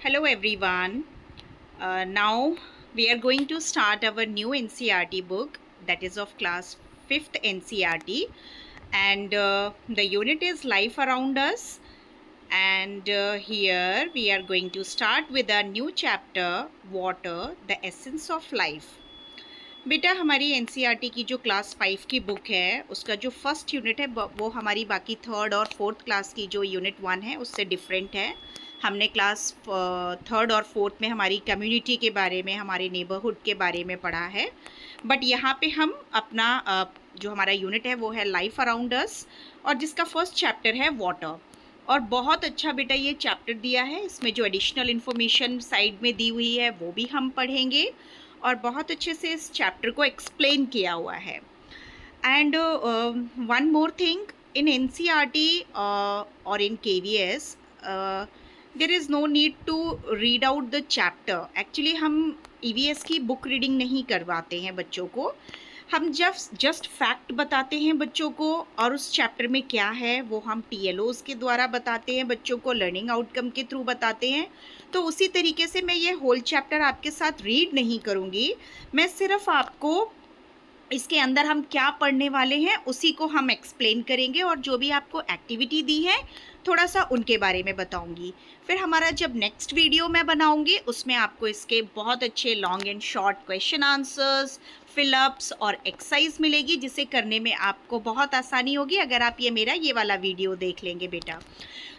Hello everyone. Now we are going to start our new NCERT book, that is of class 5th NCERT, and the unit is Life Around Us, and here we are going to start with a new chapter, Water, the Essence of Life. बेटा हमारी NCERT की जो class 5 की book है उसका जो first unit है वो हमारी बाकी थर्ड और फोर्थ क्लास की जो यूनिट 1 है उससे डिफरेंट है। हमने क्लास थर्ड और फोर्थ में हमारी कम्युनिटी के बारे में, हमारे नेबरहुड के बारे में पढ़ा है, बट यहाँ पे हम अपना जो हमारा यूनिट है वो है लाइफ अराउंड अस, और जिसका फर्स्ट चैप्टर है वाटर। और बहुत अच्छा बेटा ये चैप्टर दिया है, इसमें जो एडिशनल इन्फॉर्मेशन साइड में दी हुई है वो भी हम पढ़ेंगे और बहुत अच्छे से इस चैप्टर को एक्सप्लेन किया हुआ है। And one more thing, in NCERT और in KVS there is no need to read out the chapter. Actually हम ईवीएस की बुक रीडिंग नहीं करवाते हैं बच्चों को, हम जस्ट फैक्ट बताते हैं बच्चों को, और उस चैप्टर में क्या है वो हम टीएलओज़ के द्वारा बताते हैं बच्चों को, लर्निंग आउटकम के थ्रू बताते हैं। तो उसी तरीके से मैं ये होल चैप्टर आपके साथ रीड नहीं करूँगी, मैं सिर्फ आपको इसके अंदर हम क्या पढ़ने वाले हैं उसी को हम एक्सप्लेन करेंगे, और जो भी आपको एक्टिविटी दी है थोड़ा सा उनके बारे में बताऊंगी। फिर हमारा जब नेक्स्ट वीडियो मैं बनाऊंगी उसमें आपको इसके बहुत अच्छे long and short question answers, fill-ups और एक्सरसाइज मिलेगी, जिसे करने में आपको बहुत आसानी होगी अगर आप ये वाला वीडियो देख लेंगे बेटा।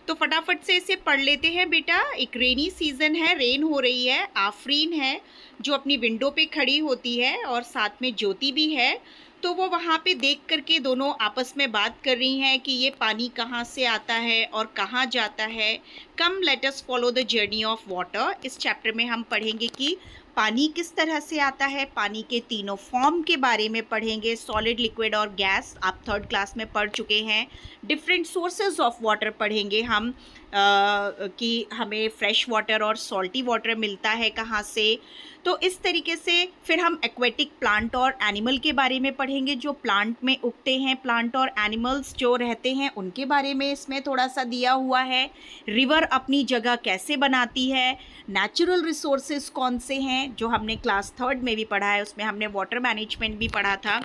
तो फटाफट से इसे पढ़ लेते हैं बेटा। एक रेनी सीजन है, रेन हो रही है, आफरीन है जो अपनी विंडो पे खड़ी होती है और साथ में ज्योति भी है। तो वो वहाँ पे देख करके दोनों आपस में बात कर रही हैं कि ये पानी कहाँ से आता है और कहाँ जाता है। Come let us follow the journey of water. इस चैप्टर में हम पढ़ेंगे कि पानी किस तरह से आता है, पानी के तीनों फॉर्म के बारे में पढ़ेंगे, सॉलिड, लिक्विड और गैस, आप थर्ड क्लास में पढ़ चुके हैं। डिफरेंट सोर्सेज ऑफ वाटर पढ़ेंगे हम, कि हमें फ्रेश वाटर और सॉल्टी वाटर मिलता है कहाँ से। तो इस तरीके से फिर हम एक्वेटिक प्लांट और एनिमल के बारे में पढ़ेंगे, जो प्लांट में उगते हैं, प्लांट और एनिमल्स जो रहते हैं उनके बारे में इसमें थोड़ा सा दिया हुआ है। रिवर अपनी जगह कैसे बनाती है, नेचुरल रिसोर्सेज कौन से हैं जो हमने क्लास थर्ड में भी पढ़ा है, उसमें हमने वाटर मैनेजमेंट भी पढ़ा था।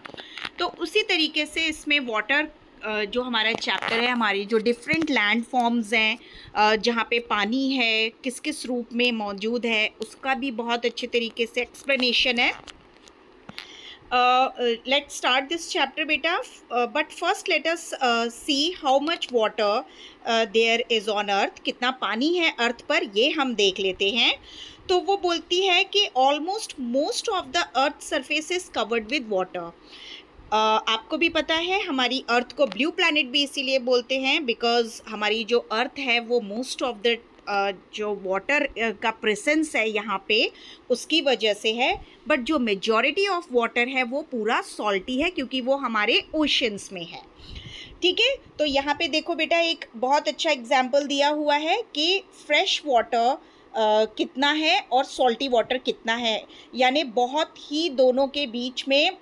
तो उसी तरीके से इसमें वाटर जो हमारा चैप्टर है, हमारी जो डिफरेंट लैंड फॉर्म्स हैं जहाँ पे पानी है किस किस रूप में मौजूद है, उसका भी बहुत अच्छे तरीके से एक्सप्लेनेशन है। लेट्स स्टार्ट दिस चैप्टर बेटा, but first let us see how much water there is on earth. कितना पानी है अर्थ पर ये हम देख लेते हैं। तो वो बोलती है कि almost most of the earth surface is covered with water. आपको भी पता है हमारी अर्थ को ब्लू प्लैनेट भी इसीलिए बोलते हैं बिकॉज हमारी जो अर्थ है वो मोस्ट ऑफ द जो वाटर का प्रेजेंस है यहाँ पे उसकी वजह से है, बट जो मेजॉरिटी ऑफ वाटर है वो पूरा सॉल्टी है क्योंकि वो हमारे ओशंस में है। ठीक है, तो यहाँ पे देखो बेटा एक बहुत अच्छा एग्जाम्पल दिया हुआ है कि फ्रेश वाटर कितना है और सॉल्टी वाटर कितना है, यानी बहुत ही दोनों के बीच में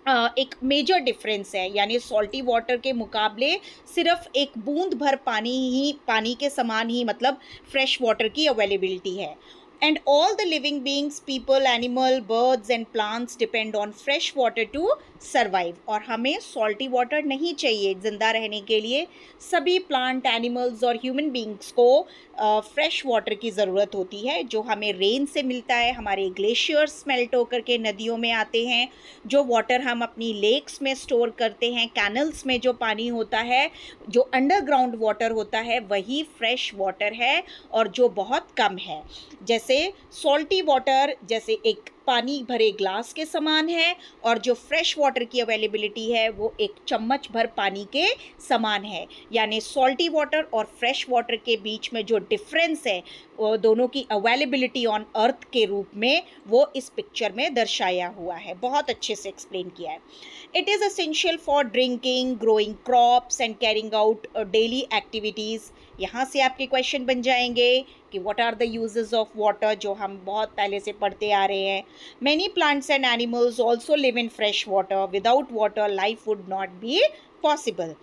एक मेजर डिफरेंस है। यानी सॉल्टी वाटर के मुकाबले सिर्फ एक बूंद भर पानी के समान ही मतलब फ्रेश वाटर की अवेलेबिलिटी है। And all the living beings, people, animal, birds and plants depend on fresh water to survive. और हमें सॉल्टी वाटर नहीं चाहिए जिंदा रहने के लिए, सभी प्लांट, एनिमल्स और ह्यूमन बींग्स को फ्रेश वाटर की ज़रूरत होती है जो हमें रेन से मिलता है। हमारे ग्लेशियर्स मेल्ट होकर के नदियों में आते हैं, जो वाटर हम अपनी लेक्स में स्टोर करते हैं, कैनल्स में जो पानी होता है, जो अंडरग्राउंड वाटर होता है वही फ्रेश वाटर है और जो बहुत कम है। जैसे सॉल्टी वाटर जैसे एक पानी भरे ग्लास के समान है और जो फ्रेश वाटर की अवेलेबिलिटी है वो एक चम्मच भर पानी के समान है। यानी सॉल्टी वाटर और फ्रेश वाटर के बीच में जो डिफरेंस है वो दोनों की अवेलेबिलिटी ऑन अर्थ के रूप में वो इस पिक्चर में दर्शाया हुआ है, बहुत अच्छे से एक्सप्लेन किया है। It is essential for drinking, growing crops and carrying out daily activities. यहाँ से आपके क्वेश्चन बन जाएंगे कि what are the uses of water, जो हम बहुत पहले से पढ़ते आ रहे हैं। Many plants and animals also live in fresh water, without water life would not be possible.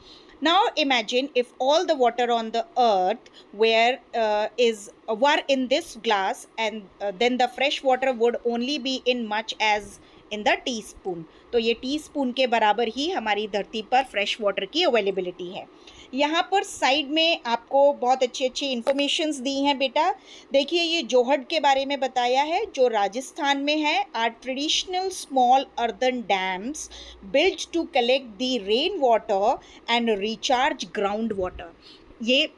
Now imagine if all the water on the earth were in this glass, and then the fresh water would only be in much as in the teaspoon. तो ये teaspoon के बराबर ही हमारी धरती पर fresh water की availability है। यहाँ पर साइड में आपको बहुत अच्छी अच्छी इंफॉर्मेशंस दी हैं बेटा। देखिए ये जोहड़ के बारे में बताया है, जो राजस्थान में है। Are traditional small earthen dams built to collect the rain water and recharge ground water. ये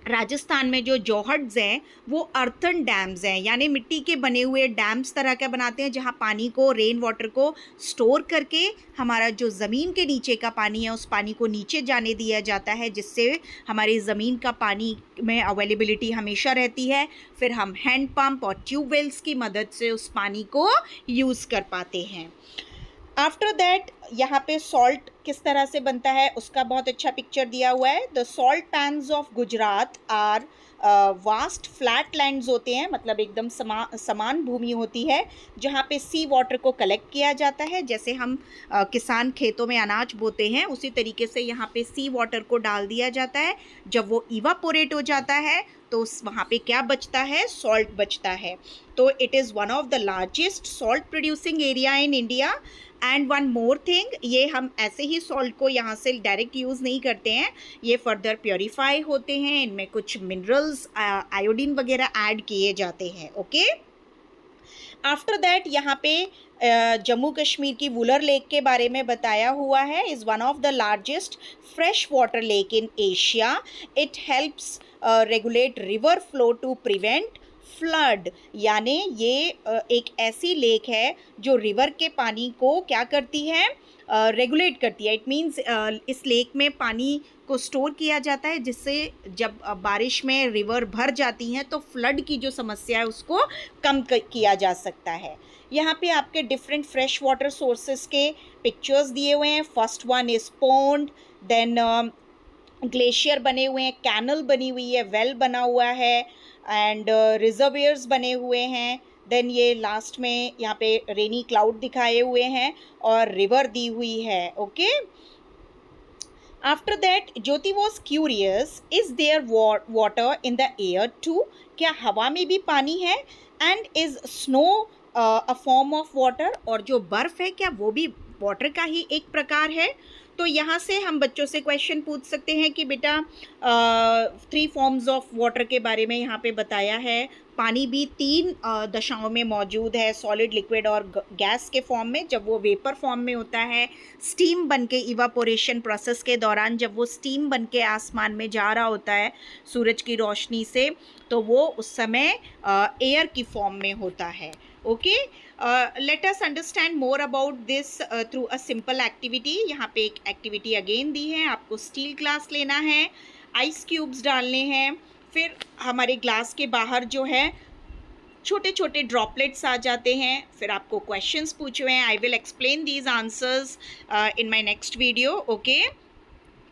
राजस्थान में जो जोहड्स हैं वो अर्थन डैम्स हैं, यानी मिट्टी के बने हुए डैम्स तरह का बनाते हैं, जहाँ पानी को, रेन वाटर को स्टोर करके हमारा जो ज़मीन के नीचे का पानी है उस पानी को नीचे जाने दिया जाता है, जिससे हमारी ज़मीन का पानी में अवेलेबिलिटी हमेशा रहती है। फिर हम हैंड पंप और ट्यूबवेल्स की मदद से उस पानी को यूज़ कर पाते हैं। आफ्टर दैट यहाँ पे सॉल्ट किस तरह से बनता है उसका बहुत अच्छा पिक्चर दिया हुआ है। The salt pans of Gujarat are vast flat lands होते हैं, मतलब एकदम समान भूमि होती है जहाँ पे सी वाटर को कलेक्ट किया जाता है। जैसे हम किसान खेतों में अनाज बोते हैं उसी तरीके से यहाँ पे सी वाटर को डाल दिया जाता है। जब वो इवापोरेट हो जाता है तो वहाँ पे क्या बचता है, सॉल्ट बचता है। तो it is one of the largest salt producing area in India. And one more thing, ये हम ऐसे ही सॉल्ट को यहाँ से डायरेक्ट यूज़ नहीं करते हैं, ये फर्दर प्योरीफाई होते हैं, इनमें कुछ मिनरल्स, आयोडीन वगैरह ऐड किए जाते हैं। ओके, आफ्टर दैट यहाँ पे जम्मू कश्मीर की वुलर लेक के बारे में बताया हुआ है। Is one of the largest fresh water lake in Asia. It helps regulate river flow to prevent flood, यानी ये एक ऐसी लेक है जो रिवर के पानी को क्या करती है, रेगुलेट करती है। इट मीन्स इस लेक में पानी को स्टोर किया जाता है, जिससे जब बारिश में रिवर भर जाती हैं तो फ्लड की जो समस्या है उसको कम किया जा सकता है। यहाँ पे आपके डिफरेंट फ्रेश वाटर सोर्सेस के पिक्चर्स दिए हुए हैं। First one is pond, then glacier बने हुए हैं, कैनल बनी हुई है, वेल बना हुआ है, एंड रिजर्वियर्स बने हुए हैं। देन ये लास्ट में यहाँ पे रेनी क्लाउड दिखाए हुए हैं और रिवर दी हुई है। Okay, after that Jyoti was curious, is there water in the air too, क्या हवा में भी पानी है? And is snow a form of water, और जो बर्फ़ है क्या वो भी वाटर का ही एक प्रकार है? तो यहाँ से हम बच्चों से क्वेश्चन पूछ सकते हैं कि बेटा 3 फॉर्म्स ऑफ वाटर के बारे में यहाँ पे बताया है। पानी भी 3 दशाओं में मौजूद है, सॉलिड, लिक्विड और गैस के फॉर्म में। जब वो वेपर फॉर्म में होता है, स्टीम बन के इवापोरेशन प्रोसेस के दौरान जब वो स्टीम बन के आसमान में जा रहा होता है सूरज की रोशनी से, तो वो उस समय एयर की फॉर्म में होता है। Okay, let us understand more about this through a simple activity. यहाँ पे एक एक्टिविटी अगेन दी है, आपको स्टील ग्लास लेना है, आइस क्यूब्स डालने हैं, फिर हमारे ग्लास के बाहर जो है छोटे छोटे ड्रॉपलेट्स आ जाते हैं, फिर आपको क्वेश्चंस पूछे हुए हैं। I will explain these answers in my next video. Okay,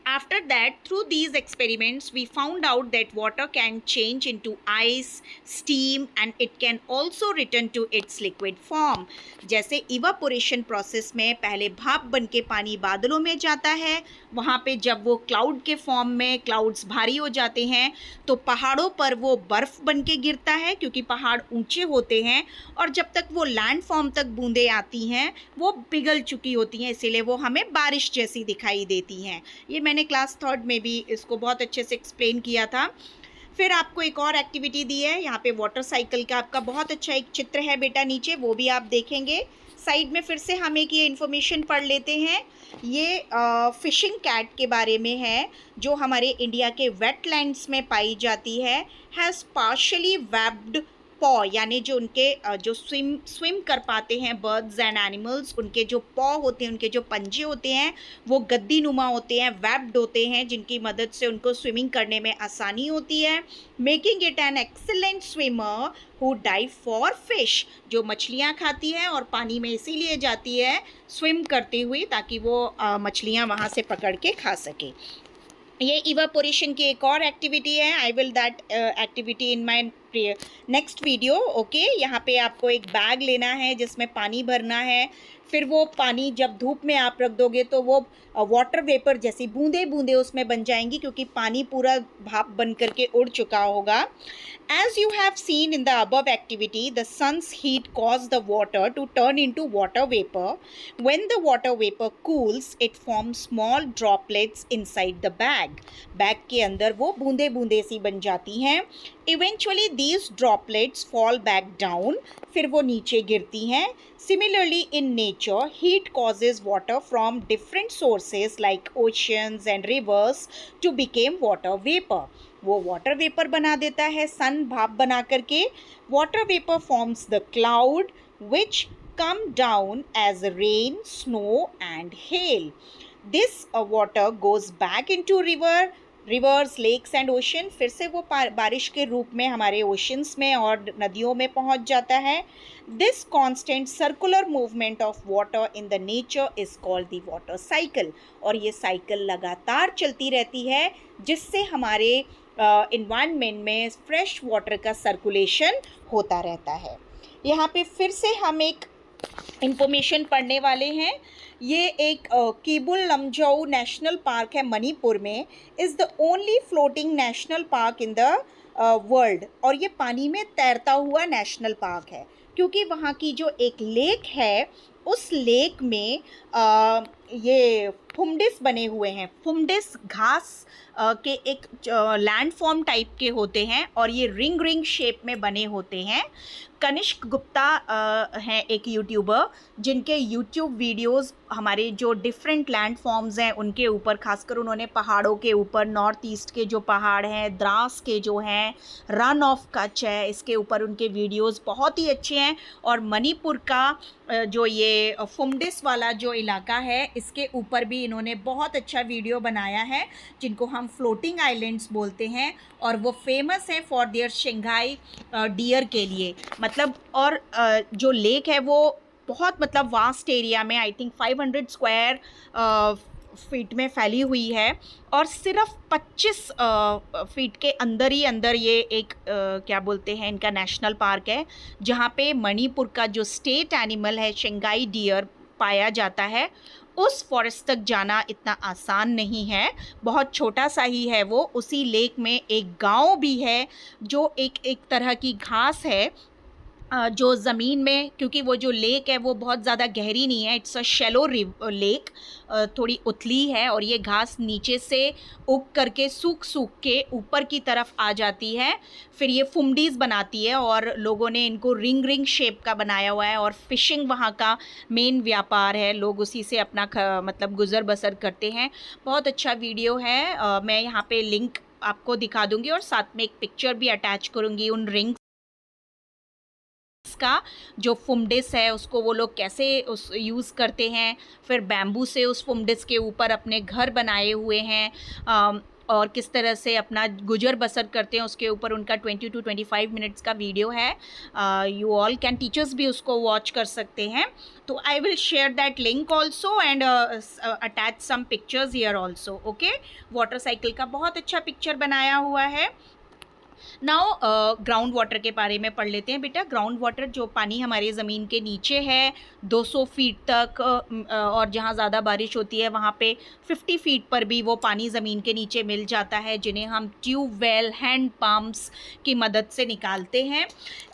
after that, through these experiments we found out that water can change into ice, steam, and it can also return to its liquid form। जैसे evaporation process में पहले भाप बन के पानी बादलों में जाता है, वहाँ पे जब वो क्लाउड के फॉर्म में क्लाउड्स भारी हो जाते हैं तो पहाड़ों पर वो बर्फ़ बन के गिरता है, क्योंकि पहाड़ ऊंचे होते हैं, और जब तक वो लैंड फॉर्म तक बूंदें आती हैं वो पिघल चुकी होती हैं, इसीलिए वो हमें बारिश जैसी दिखाई देती हैं। ये मैंने क्लास 3rd में भी इसको बहुत अच्छे से एक्सप्लेन किया था। फिर आपको एक और एक्टिविटी दी है, यहाँ पे वाटर साइकिल का आपका बहुत अच्छा एक चित्र है बेटा नीचे, वो भी आप देखेंगे। साइड में फिर से हम एक ये इन्फॉर्मेशन पढ़ लेते हैं। ये फिशिंग कैट के बारे में है, जो हमारे इंडिया के वेटलैंड्स में पाई जाती है। हैज़ पार्शली वेब्ड पॉ, यानी जो उनके जो स्विम कर पाते हैं बर्ड्स एंड एनिमल्स, उनके जो पॉ होते हैं, उनके जो पंजे होते हैं वो गद्दी नुमा होते हैं, वेब्ड होते हैं, जिनकी मदद से उनको स्विमिंग करने में आसानी होती है। Making it an excellent swimmer who dive for fish, जो मछलियाँ खाती है और पानी में इसीलिए जाती है स्विम करती हुई ताकि वो मछलियाँ वहाँ से पकड़ के खा सके। ये इवापोरेशन की एक और एक्टिविटी है। I will that activity in my next video. Okay, यहाँ पे आपको एक बैग लेना है जिसमें पानी भरना है, फिर वो पानी जब धूप में आप रख दोगे तो वो वाटर वेपर जैसी बूंदे बूंदे उसमें बन जाएंगी, क्योंकि पानी पूरा भाप बन करके उड़ चुका होगा. As you have seen in the above activity, the sun's heat caused the water to turn into water vapor. When the water vapor cools, it forms small droplets inside the bag. Bag के अंदर वो बूंदे बूंदे सी बन जाती हैं. Eventually, these droplets fall back down. फिर वो नीचे गिरती हैं. Similarly, in nature, heat causes water from different sources like oceans and rivers to become water vapor. वो वाटर वेपर बना देता है सन भाप बना करके. Water vapour forms the cloud which come down as rain, snow and hail. This water goes back into rivers, lakes and ocean. फिर से वो बारिश के रूप में हमारे ओशंस में और नदियों में पहुंच जाता है. This constant circular movement of water in the nature is called the water cycle. और ये साइकिल लगातार चलती रहती है, जिससे हमारे इन्वायरमेंट में फ्रेश वाटर का सर्कुलेशन होता रहता है. यहाँ पे फिर से हम एक इंफॉर्मेशन पढ़ने वाले हैं. ये एक केबुल लमजाओ नेशनल पार्क है मणिपुर में. Is the only floating national park in the world. और ये पानी में तैरता हुआ नेशनल पार्क है, क्योंकि वहाँ की जो एक लेक है, उस लेक में ये फुमडिस बने हुए हैं. फुमडिस घास के एक लैंडफॉर्म टाइप के होते हैं और ये रिंग शेप में बने होते हैं. कनिष्क गुप्ता हैं एक यूट्यूबर, जिनके यूट्यूब वीडियोस हमारे जो डिफरेंट लैंडफॉर्म्स हैं उनके ऊपर, खासकर उन्होंने पहाड़ों के ऊपर, नॉर्थ ईस्ट के जो पहाड़ हैं, द्रास के जो हैं, रन ऑफ कच्छ है, इसके ऊपर उनके वीडियोस बहुत ही अच्छे हैं. और मणिपुर का जो ये फुमडिस वाला जो इलाका है, इसके ऊपर भी इन्होंने बहुत अच्छा वीडियो बनाया है, जिनको हम फ्लोटिंग आइलैंड्स बोलते हैं. और वो फेमस है फॉर देयर शंघाई डियर के लिए. मतलब और जो लेक है वो बहुत मतलब वास्ट एरिया में, आई थिंक 500 स्क्वायर फीट में फैली हुई है. और सिर्फ 25 फीट के अंदर ही अंदर ये एक क्या बोलते हैं, इनका नेशनल पार्क है, जहाँ पे मणिपुर का जो स्टेट एनिमल है शंघाई डियर पाया जाता है. उस फॉरेस्ट तक जाना इतना आसान नहीं है, बहुत छोटा सा ही है वो. उसी लेक में एक गांव भी है जो एक तरह की घास है जो ज़मीन में, क्योंकि वो जो लेक है वो बहुत ज़्यादा गहरी नहीं है, इट्स अ शैलो लेक, थोड़ी उथली है. और ये घास नीचे से उग करके सूख के ऊपर की तरफ आ जाती है. फिर ये फुमडीज बनाती है और लोगों ने इनको रिंग शेप का बनाया हुआ है. और फिशिंग वहाँ का मेन व्यापार है, लोग उसी से अपना मतलब गुज़र बसर करते हैं. बहुत अच्छा वीडियो है, मैं यहाँ पे लिंक आपको दिखा दूँगी और साथ में एक पिक्चर भी अटैच करूँगी उन रिंग का. जो फुमडिस है उसको वो लोग कैसे उस यूज़ करते हैं. फिर बैम्बू से उस फुमडिस के ऊपर अपने घर बनाए हुए हैं और किस तरह से अपना गुजर बसर करते हैं, उसके ऊपर उनका 20 to 25 मिनट्स का वीडियो है. यू ऑल कैन, टीचर्स भी उसको वॉच कर सकते हैं. तो I will share that link also and attach some pictures here also. Okay, water cycle का बहुत अच्छा पिक्चर बनाया हुआ है. नाउ ग्राउंड वाटर के बारे में पढ़ लेते हैं बेटा. ग्राउंड वाटर जो पानी हमारे ज़मीन के नीचे है 200 फीट तक, और जहाँ ज़्यादा बारिश होती है वहाँ पे 50 फीट पर भी वो पानी ज़मीन के नीचे मिल जाता है, जिन्हें हम ट्यूबवेल, हैंड पम्प्स की मदद से निकालते हैं.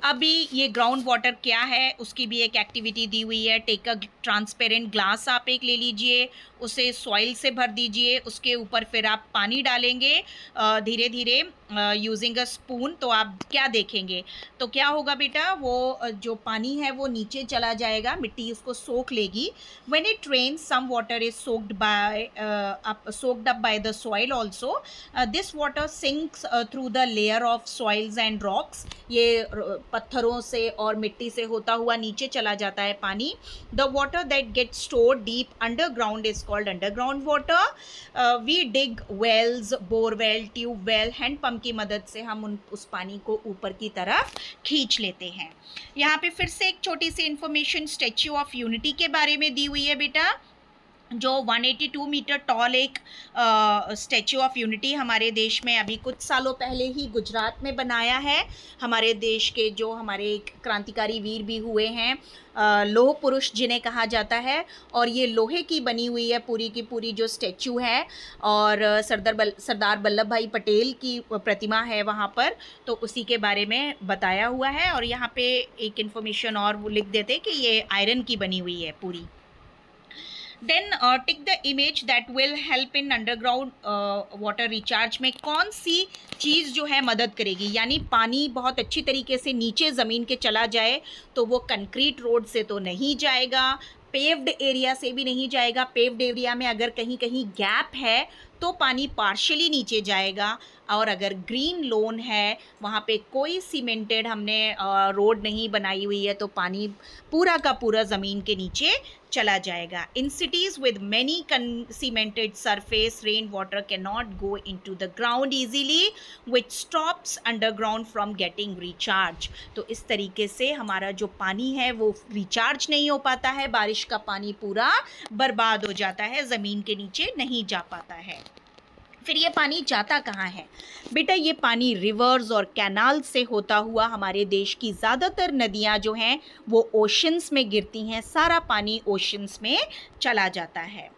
अभी ये ग्राउंड वाटर क्या है उसकी भी एक एक्टिविटी दी हुई है. टेक अ ट्रांसपेरेंट ग्लास आप एक ले लीजिए, उसे सॉइल से भर दीजिए, उसके ऊपर फिर आप पानी डालेंगे धीरे धीरे यूजिंग अ स्पून. तो आप क्या देखेंगे, तो क्या होगा बेटा, वो जो पानी है वो नीचे चला जाएगा, मिट्टी उसको सोख लेगी. When it rains some water is soaked up by the soil also. This water sinks through the layer of soils and rocks. ये पत्थरों से और मिट्टी से होता हुआ नीचे चला जाता है पानी. The water that get stored deep underground is called underground water. We dig wells, borewell, tubewell, hand pump की मदद से हम उस पानी को ऊपर की तरफ खींच लेते हैं. यहाँ पे फिर से एक छोटी सी इंफॉर्मेशन स्टैच्यू ऑफ यूनिटी के बारे में दी हुई है बेटा. जो 182 मीटर टॉल एक स्टैचू ऑफ यूनिटी हमारे देश में अभी कुछ सालों पहले ही गुजरात में बनाया है। हमारे देश के जो हमारे एक क्रांतिकारी वीर भी हुए हैं, लौह पुरुष जिन्हें कहा जाता है, और ये लोहे की बनी हुई है पूरी की पूरी जो स्टैचू है, और सरदार वल्लभ भाई पटेल की प्रतिमा है वहाँ पर, तो उसी के बारे में बताया हुआ है। और यहाँ पे एक इन्फॉर्मेशन और वो लिख देते कि ये आयरन की बनी हुई है पूरी। Then tick the image that will help in underground water recharge में कौन सी चीज़ जो है मदद करेगी, यानी पानी बहुत अच्छी तरीके से नीचे ज़मीन के चला जाए तो वो कंक्रीट रोड से तो नहीं जाएगा, पेव्ड एरिया से भी नहीं जाएगा। पेव्ड एरिया में अगर कहीं कहीं गैप है तो पानी पार्शियली नीचे जाएगा, और अगर ग्रीन लोन है, वहाँ पे कोई सीमेंटेड हमने रोड नहीं बनाई हुई है, तो पानी पूरा का पूरा ज़मीन के नीचे चला जाएगा। In cities with many cemented surface rain water can not go into the ground easily which stops underground from getting recharge. तो इस तरीके से हमारा जो पानी है वो रिचार्ज नहीं हो पाता है, बारिश का पानी पूरा बर्बाद हो जाता है, ज़मीन के नीचे नहीं जा पाता है। फिर ये पानी जाता कहाँ है बेटा? ये पानी रिवर्स और कैनाल से होता हुआ हमारे देश की ज़्यादातर नदियाँ जो हैं वो ओशंस में गिरती हैं, सारा पानी ओशंस में चला जाता है।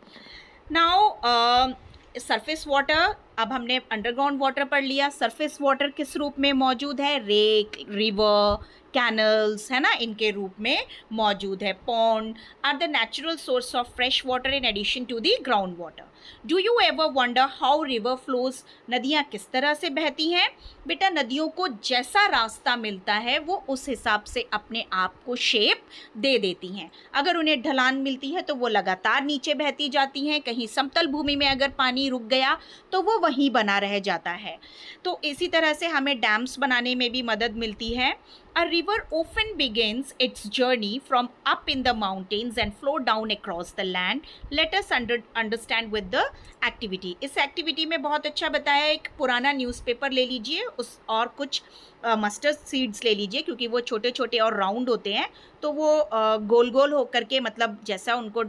नाउ सरफेस वाटर, अब हमने अंडरग्राउंड वाटर पढ़ लिया। सरफेस वाटर किस रूप में मौजूद है? रेक, रिवर, कैनल्स, है ना, इनके रूप में मौजूद है। Pond are the natural source of fresh water in addition to the ground water. Do you ever wonder how river flows? नदियाँ किस तरह से बहती हैं? बेटा नदियों को जैसा रास्ता मिलता है वो उस हिसाब से अपने आप को शेप दे देती हैं। अगर उन्हें ढलान मिलती है तो वो लगातार नीचे बहती जाती हैं, कहीं समतल भूमि में अगर पानी रुक गया तो वो वहीं बना रह जाता है। तो इसी तरह से हमें डैम्स बनाने में भी मदद मिलती है। A river often begins its journey from up in the mountains and flow down across the land. Let us understand with the activity. इस एक्टिविटी में बहुत अच्छा बताया, एक पुराना न्यूज़पेपर ले लीजिए उस और कुछ मस्टर्ड सीड्स ले लीजिए, क्योंकि वो छोटे छोटे और राउंड होते हैं, तो वो गोल गोल होकर के, मतलब जैसा उनको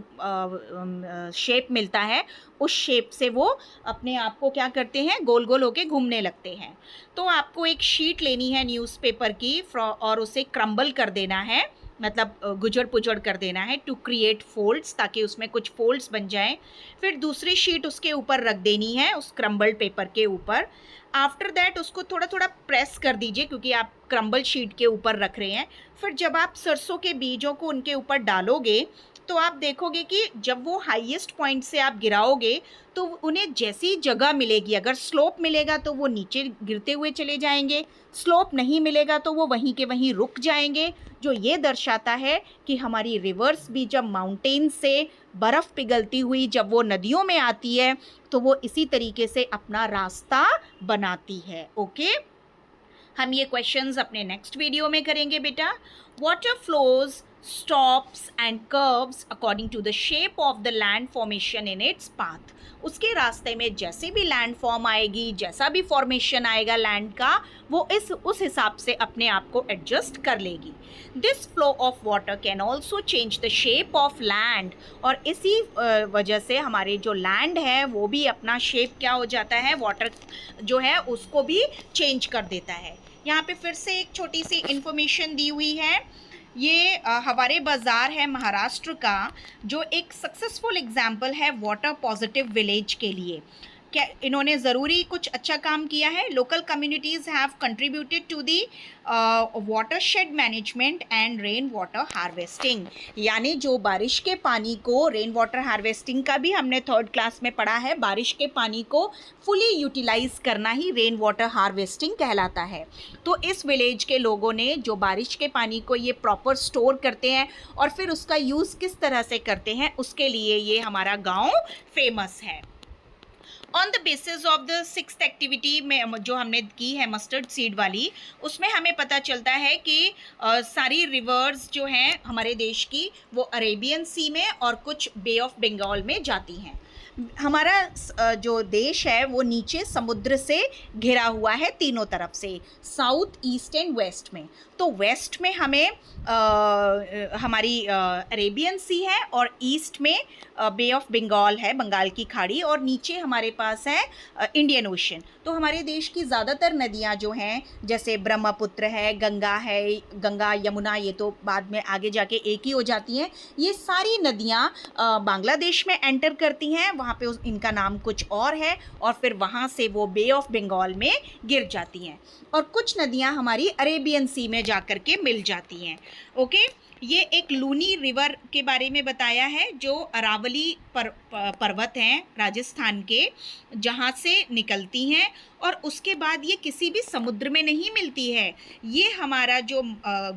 शेप मिलता है उस शेप से वो अपने आप को क्या करते हैं, गोल गोल होके घूमने लगते हैं। तो आपको एक शीट लेनी है न्यूज़पेपर की और उसे क्रम्बल कर देना है, मतलब गुजर पुजड़ कर देना है, टू क्रिएट फोल्ड्स, ताकि उसमें कुछ फोल्ड्स बन जाएं। फिर दूसरी शीट उसके ऊपर रख देनी है, उस क्रम्बल्ड पेपर के ऊपर। आफ्टर दैट उसको थोड़ा थोड़ा प्रेस कर दीजिए, क्योंकि आप क्रम्बल शीट के ऊपर रख रहे हैं। फिर जब आप सरसों के बीजों को उनके ऊपर डालोगे तो आप देखोगे कि जब वो हाईएस्ट पॉइंट से आप गिराओगे तो उन्हें जैसी जगह मिलेगी, अगर स्लोप मिलेगा तो वो नीचे गिरते हुए चले जाएंगे, स्लोप नहीं मिलेगा तो वो वहीं के वहीं रुक जाएंगे, जो ये दर्शाता है कि हमारी रिवर्स भी जब माउंटेन से बर्फ़ पिघलती हुई जब वो नदियों में आती है तो वो इसी तरीके से अपना रास्ता बनाती है। ओके, हम ये क्वेश्चंस अपने नेक्स्ट वीडियो में करेंगे बेटा। Water flows stops and curves according to the shape of the land formation in its path. उसके रास्ते में जैसे भी लैंड फॉर्म आएगी, जैसा भी फॉर्मेशन आएगा लैंड का, वो उस हिसाब से अपने आप को एडजस्ट कर लेगी। This flow of water can also change the shape of land, और इसी वजह से हमारे जो लैंड है वो भी अपना शेप क्या हो जाता है, वाटर जो है उसको भी चेंज कर देता है। यहाँ पे फिर से एक छोटी सी इंफॉर्मेशन दी हुई है। ये हवारे बाज़ार है महाराष्ट्र का, जो एक सक्सेसफुल एग्जाम्पल है वाटर पॉजिटिव विलेज के लिए। क्या इन्होंने ज़रूरी कुछ अच्छा काम किया है? Local communities have contributed to the watershed management and rain water harvesting, यानी जो बारिश के पानी को, रेन वाटर हार्वेस्टिंग का भी हमने 3rd क्लास में पढ़ा है, बारिश के पानी को फुली यूटिलाइज करना ही रेन वाटर हार्वेस्टिंग कहलाता है। तो इस विलेज के लोगों ने जो बारिश के पानी को ये प्रॉपर स्टोर करते हैं और फिर उसका यूज़ किस तरह से करते हैं, उसके लिए ये हमारा गाँव फेमस है। On the basis of the 6th activity में जो हमने की है मस्टर्ड सीड वाली, उसमें हमें पता चलता है कि सारी रिवर्स जो हैं हमारे देश की वो अरेबियन सी में और कुछ बे ऑफ बंगाल में जाती हैं। हमारा जो देश है वो नीचे समुद्र से घिरा हुआ है तीनों तरफ से, साउथ, ईस्ट एंड वेस्ट में। तो वेस्ट में हमें हमारी अरेबियन सी है, और ईस्ट में बे ऑफ बंगाल है, बंगाल की खाड़ी, और नीचे हमारे पास है इंडियन ओशन। तो हमारे देश की ज़्यादातर नदियाँ जो हैं, जैसे ब्रह्मपुत्र है, गंगा यमुना, ये तो बाद में आगे जाके एक ही हो जाती हैं, ये सारी नदियाँ बांग्लादेश में एंटर करती हैं, वहाँ पे इनका नाम कुछ और है, और फिर वहाँ से वो बे ऑफ बंगाल में गिर जाती हैं, और कुछ नदियाँ हमारी अरेबियन सी में जा कर के मिल जाती हैं। ओके, ये एक लूनी रिवर के बारे में बताया है, जो अरावली पर्वत हैं राजस्थान के, जहाँ से निकलती हैं, और उसके बाद ये किसी भी समुद्र में नहीं मिलती है। ये हमारा जो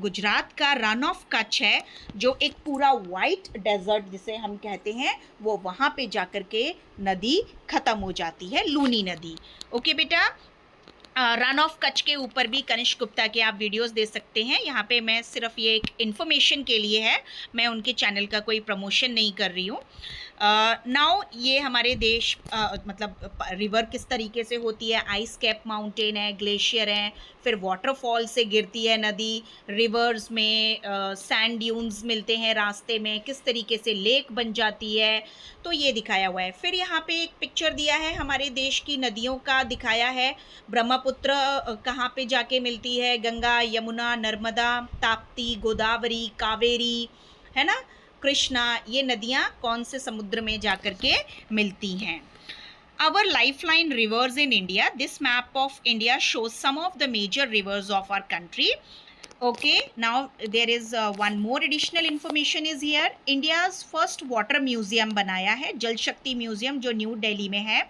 गुजरात का रन ऑफ कच्छ है, जो एक पूरा वाइट डेजर्ट जिसे हम कहते हैं, वो वहाँ पे जाकर के नदी ख़त्म हो जाती है, लूनी नदी। ओके बेटा, रन ऑफ कच्छ के ऊपर भी कनिष्क गुप्ता के आप वीडियोस दे सकते हैं। यहाँ पे मैं सिर्फ ये एक इन्फॉर्मेशन के लिए है, मैं उनके चैनल का कोई प्रमोशन नहीं कर रही हूँ। नाउ ये हमारे देश मतलब रिवर किस तरीके से होती है, आइस कैप माउंटेन है, ग्लेशियर हैं, फिर वाटरफॉल से गिरती है नदी, रिवर्स में सैंड ड्यून्स मिलते हैं रास्ते में, किस तरीके से लेक बन जाती है, तो ये दिखाया हुआ है। फिर यहाँ पे एक पिक्चर दिया है हमारे देश की नदियों का, दिखाया है ब्रह्मपुत्र कहाँ पे जाके मिलती है, गंगा, यमुना, नर्मदा, ताप्ती, गोदावरी, कावेरी, है ना, कृष्णा, ये नदियाँ कौन से समुद्र में जाकर के मिलती हैं। Our lifeline rivers in India. This map of India shows some of the major rivers of our country. Okay, now there is one more additional information is here. India's first water museum बनाया है, जल शक्ति museum, जो new Delhi में है,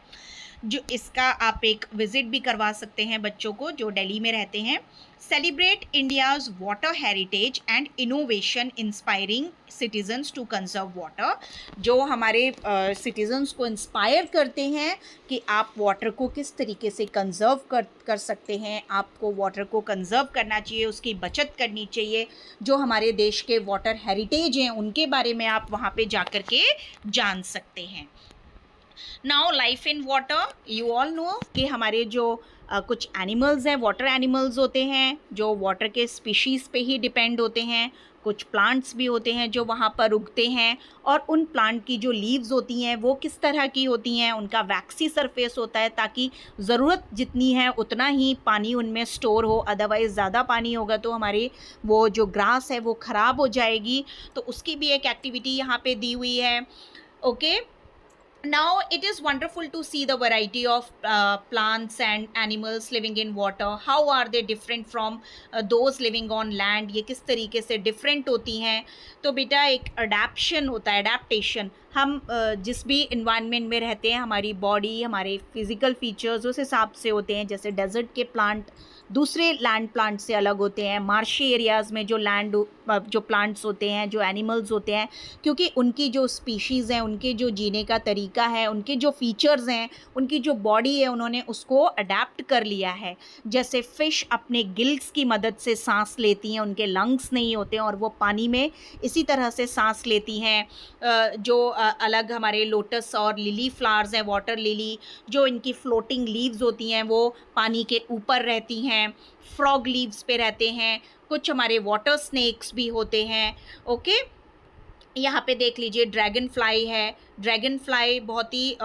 जो इसका आप एक विजिट भी करवा सकते हैं बच्चों को जो दिल्ली में रहते हैं। Celebrate India's water heritage and innovation inspiring citizens to conserve water, जो हमारे सिटीजन्स को इंस्पायर करते हैं कि आप वाटर को किस तरीके से कंजर्व कर सकते हैं, आपको वाटर को कंजर्व करना चाहिए, उसकी बचत करनी चाहिए। जो हमारे देश के वाटर हेरिटेज हैं उनके बारे में आप वहाँ पे जा कर के जान सकते हैं। Now life in water, you all know कि हमारे जो कुछ एनिमल्स हैं, वाटर एनिमल्स होते हैं, जो वाटर के स्पीशीज़ पे ही डिपेंड होते हैं, कुछ प्लांट्स भी होते हैं जो वहाँ पर उगते हैं, और उन प्लांट की जो लीव्स होती हैं वो किस तरह की होती हैं, उनका वैक्सी सरफेस होता है, ताकि ज़रूरत जितनी है उतना ही पानी उनमें स्टोर हो, अदरवाइज़ ज़्यादा पानी होगा तो हमारी वो जो ग्रास है वो ख़राब हो जाएगी। तो उसकी भी एक एक्टिविटी यहाँ पे दी हुई है। Okay, now it is wonderful to see the variety of plants and animals living in water. How are they different from those living on land? ये किस तरीके से different होती हैं। तो बेटा एक adaptation होता है, adaptation, हम जिस भी environment में रहते हैं, हमारी body, हमारे physical features उस हिसाब से होते हैं। जैसे desert के plant दूसरे लैंड प्लांट से अलग होते हैं, मार्शी एरियाज़ में जो लैंड जो प्लांट्स होते हैं, जो एनिमल्स होते हैं, क्योंकि उनकी जो स्पीशीज़ हैं, उनके जो जीने का तरीका है, उनके जो फीचर्स हैं, उनकी जो बॉडी है, उन्होंने उसको अडेप्ट कर लिया है। जैसे फ़िश अपने गिल्स की मदद से सांस लेती हैं, उनके लंग्स नहीं होते हैं और वो पानी में इसी तरह से सांस लेती हैं। जो अलग हमारे लोटस और लिली फ्लावर्स हैं, वाटर लिली, जो इनकी फ्लोटिंग लीव्स होती हैं वो पानी के ऊपर रहती हैं, फ्रॉग लीव्स पे रहते हैं। कुछ हमारे वाटर स्नेक्स भी होते हैं। ओके, यहाँ पे देख लीजिए ड्रैगन फ्लाई है। ड्रैगन फ्लाई बहुत ही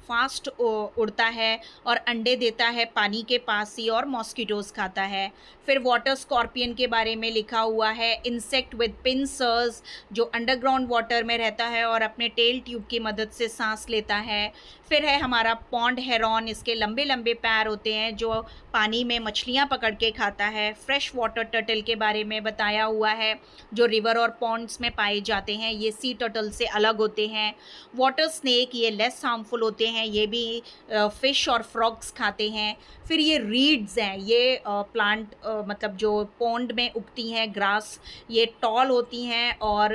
फास्ट उड़ता है और अंडे देता है पानी के पास ही, और मॉस्किटोज़ खाता है। फिर वाटर स्कॉर्पियन के बारे में लिखा हुआ है, इंसेक्ट विद पिंसर्स, जो अंडरग्राउंड वाटर में रहता है और अपने टेल ट्यूब की मदद से सांस लेता है। फिर है हमारा पॉन्ड हेरॉन, इसके लंबे लंबे पैर होते हैं जो पानी में मछलियाँ पकड़ के खाता है। फ्रेश वाटर टर्टल के बारे में बताया हुआ है, जो रिवर और पॉन्ड्स में पाए जाते हैं, ये सी टर्टल से अलग होते हैं। वाटर स्नेक, ये लेस हार्मफुल होते हैं, ये भी फ़िश और फ्रॉग्स खाते हैं। फिर ये रीड्स हैं, ये प्लांट मतलब जो पॉन्ड में उगती हैं, ग्रास, ये टॉल होती हैं और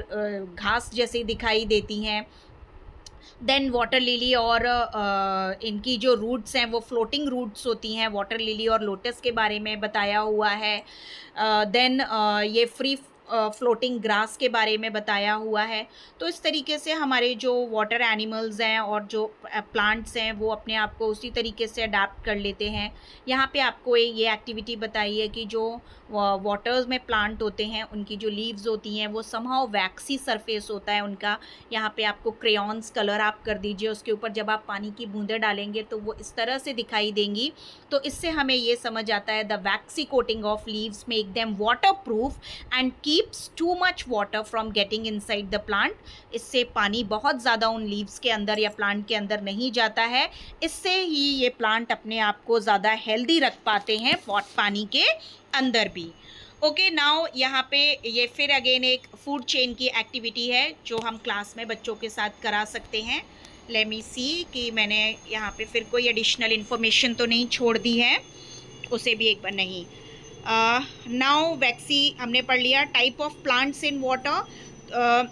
घास जैसी दिखाई देती हैं। देन वाटर लिली, और इनकी जो रूट्स हैं वो फ्लोटिंग रूट्स होती हैं। वाटर लिली और लोटस के बारे में बताया हुआ है। देन ये फ्री फ्लोटिंग ग्रास के बारे में बताया हुआ है। तो इस तरीके से हमारे जो वाटर एनिमल्स हैं और जो प्लांट्स हैं वो अपने आप को उसी तरीके से अडाप्ट कर लेते हैं। यहाँ पे आपको ये एक्टिविटी बताई है कि जो वाटर्स में प्लांट होते हैं उनकी जो लीव्स होती हैं वो समहाउ वैक्सी सरफेस होता है उनका। यहाँ पे आपको क्रेयॉन्स कलर आप कर दीजिए, उसके ऊपर जब आप पानी की बूंदें डालेंगे तो वो इस तरह से दिखाई देंगी। तो इससे हमें ये समझ आता है the vaccine coating of leaves make them water proof and keeps too much water from getting inside the plant. इससे पानी बहुत ज़्यादा उन लीव्स के अंदर या प्लांट के अंदर नहीं जाता है। इससे ही ये प्लांट अपने आप को ज़्यादा हेल्दी रख पाते हैं पानी के अंदर भी। ओके, नाउ यहाँ पे ये फिर अगेन एक फूड चेन की एक्टिविटी है जो हम क्लास में बच्चों के साथ करा सकते हैं। लेट मी सी कि मैंने यहाँ पे फिर कोई एडिशनल इन्फॉर्मेशन तो नहीं छोड़ दी है, उसे भी एक बार नहीं। नाउ वैक्सी हमने पढ़ लिया। Type of plants in water,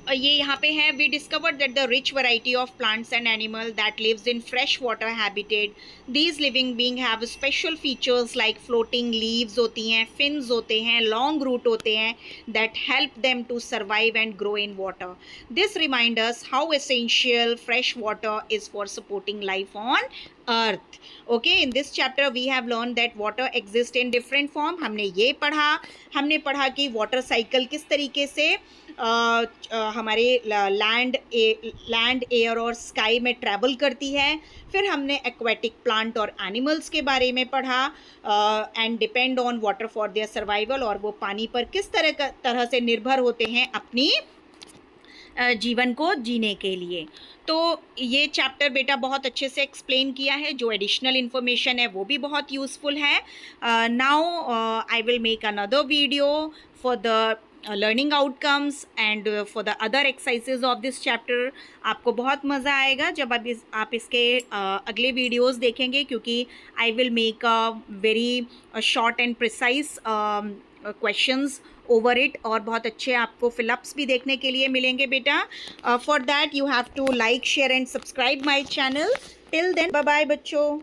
ये यहाँ पे है। We discovered that the rich variety of plants and animal that lives in fresh water habitat. These living being have special features like floating leaves होती हैं, fins होते हैं, long root होते हैं that help them to survive and grow in water. This remind us how essential fresh water is for supporting life on earth. Okay, in this chapter we have learn that water exist in different form. हमने ये पढ़ा, हमने पढ़ा कि water cycle किस तरीके से हमारे लैंड, एयर और स्काई में ट्रैवल करती है। फिर हमने एक्वेटिक प्लांट और एनिमल्स के बारे में पढ़ा and depend on water for their survival, और वो पानी पर किस तरह से निर्भर होते हैं अपनी जीवन को जीने के लिए। तो ये चैप्टर बेटा बहुत अच्छे से एक्सप्लेन किया है। जो एडिशनल इन्फॉर्मेशन है वो भी बहुत यूज़फुल है। Now I will make another video for the learning outcomes and for the other exercises of this chapter. आपको बहुत मज़ा आएगा जब आप इसके अगले वीडियोस देखेंगे, क्योंकि I will make a very short and precise questions over it, और बहुत अच्छे आपको फिलअप्स भी देखने के लिए मिलेंगे बेटा। For that you have to like, share and subscribe my channel. Till then bye bye बच्चों।